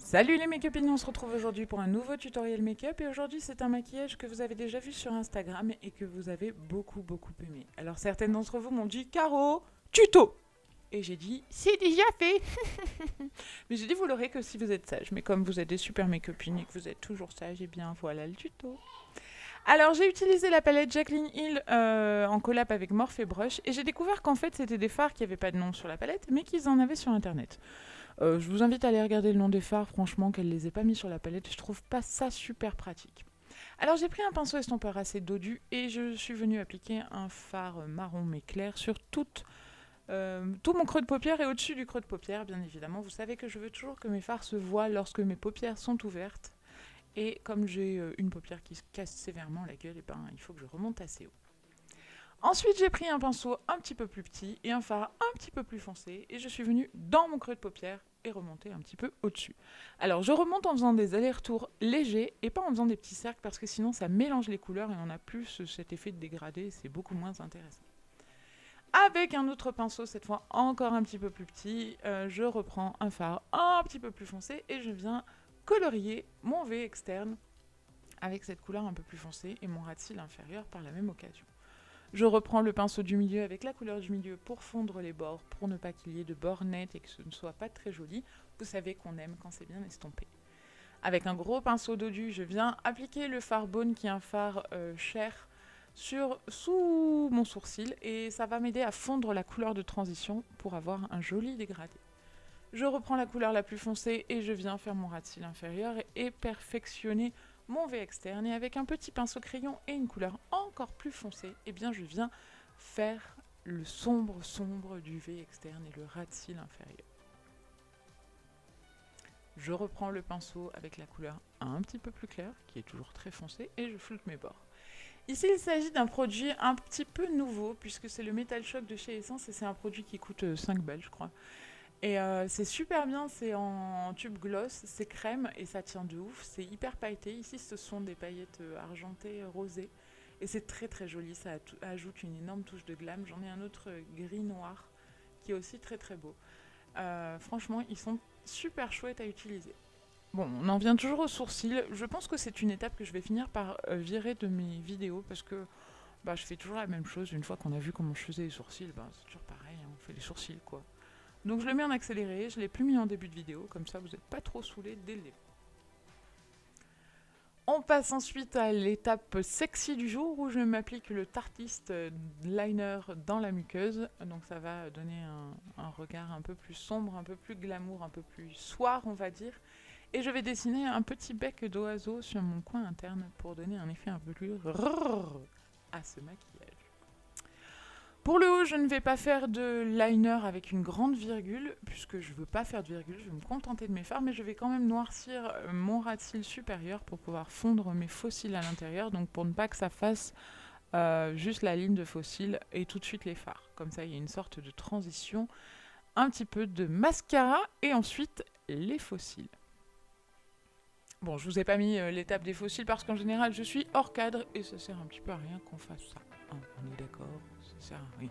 Salut les make-upines, on se retrouve aujourd'hui pour un nouveau tutoriel make-up et aujourd'hui c'est un maquillage que vous avez déjà vu sur Instagram et que vous avez beaucoup aimé. Alors certaines d'entre vous m'ont dit Caro, tuto. Et j'ai dit c'est déjà fait. Mais j'ai dit vous l'aurez que si vous êtes sage. Mais comme vous êtes des super make-upines et que vous êtes toujours sage, et bien voilà le tuto. Alors j'ai utilisé la palette Jaclyn Hill en collab avec Morphe et Brush et j'ai découvert qu'en fait c'était des fards qui n'avaient pas de nom sur la palette mais qu'ils en avaient sur internet. Je vous invite à aller regarder le nom des fards, franchement qu'elle les ait pas mis sur la palette, je trouve pas ça super pratique. Alors j'ai pris un pinceau estompeur assez dodu et je suis venue appliquer un fard marron mais clair sur tout mon creux de paupière et au-dessus du creux de paupière, bien évidemment. Vous savez que je veux toujours que mes fards se voient lorsque mes paupières sont ouvertes. Et comme j'ai une paupière qui se casse sévèrement la gueule, et ben, il faut que je remonte assez haut. Ensuite, j'ai pris un pinceau un petit peu plus petit et un fard un petit peu plus foncé et je suis venue dans mon creux de paupière et remonter un petit peu au-dessus. Alors, je remonte en faisant des allers-retours légers et pas en faisant des petits cercles parce que sinon ça mélange les couleurs et on a plus cet effet de dégradé et c'est beaucoup moins intéressant. Avec un autre pinceau, cette fois encore un petit peu plus petit, je reprends un fard un petit peu plus foncé et je viens colorier mon V externe avec cette couleur un peu plus foncée et mon ras de cils inférieur par la même occasion. Je reprends le pinceau du milieu avec la couleur du milieu pour fondre les bords, pour ne pas qu'il y ait de bords nets et que ce ne soit pas très joli. Vous savez qu'on aime quand c'est bien estompé. Avec un gros pinceau dodu, je viens appliquer le fard Bone qui est un fard chair sous mon sourcil et ça va m'aider à fondre la couleur de transition pour avoir un joli dégradé. Je reprends la couleur la plus foncée et je viens faire mon ras de cils inférieur et perfectionner mon V externe et avec un petit pinceau crayon et une couleur encore plus foncée, eh bien je viens faire le sombre du V externe et le ras de cils inférieur. Je reprends le pinceau avec la couleur un petit peu plus claire, qui est toujours très foncée, et je floute mes bords. Ici, il s'agit d'un produit un petit peu nouveau, puisque c'est le Metal Shock de chez Essence, et c'est un produit qui coûte 5 balles, je crois. Et c'est super bien, c'est en tube gloss, c'est crème et ça tient de ouf, c'est hyper pailleté. Ici ce sont des paillettes argentées, rosées et c'est très joli, ça ajoute une énorme touche de glam. J'en ai un autre gris noir qui est aussi très beau. Franchement ils sont super chouettes à utiliser. Bon, on en vient toujours aux sourcils, je pense que c'est une étape que je vais finir par virer de mes vidéos parce que je fais toujours la même chose. Une fois qu'on a vu comment je faisais les sourcils, c'est toujours pareil, hein, on fait les sourcils quoi. Donc je le mets en accéléré, je ne l'ai plus mis en début de vidéo, comme ça vous n'êtes pas trop saoulés dès le début. On passe ensuite à l'étape sexy du jour où je m'applique le Tartist Liner dans la muqueuse. Donc ça va donner un regard un peu plus sombre, un peu plus glamour, un peu plus soir on va dire. Et je vais dessiner un petit bec d'oiseau sur mon coin interne pour donner un effet un peu plus à ce maquillage. Pour le haut, je ne vais pas faire de liner avec une grande virgule, puisque je ne veux pas faire de virgule, je vais me contenter de mes fards, mais je vais quand même noircir mon ras de cils supérieur pour pouvoir fondre mes faux cils à l'intérieur, donc pour ne pas que ça fasse juste la ligne de faux cils et tout de suite les fards. Comme ça, il y a une sorte de transition, un petit peu de mascara et ensuite les faux cils. Bon, je vous ai pas mis l'étape des faux cils parce qu'en général, je suis hors cadre et ça sert un petit peu à rien qu'on fasse ça. Hein, on est d'accord, ça sert à rien.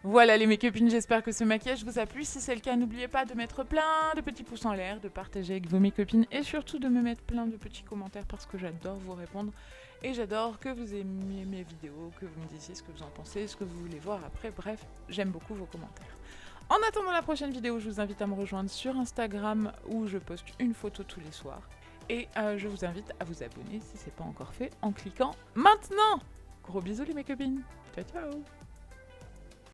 Voilà les make-upines, j'espère que ce maquillage vous a plu. Si c'est le cas, n'oubliez pas de mettre plein de petits pouces en l'air, de partager avec vos make-upines et surtout de me mettre plein de petits commentaires parce que j'adore vous répondre et j'adore que vous aimiez mes vidéos, que vous me disiez ce que vous en pensez, ce que vous voulez voir après. Bref, j'aime beaucoup vos commentaires. En attendant la prochaine vidéo, je vous invite à me rejoindre sur Instagram où je poste une photo tous les soirs. Et je vous invite à vous abonner si ce n'est pas encore fait en cliquant maintenant. Gros bisous les make-upines. Ciao ciao.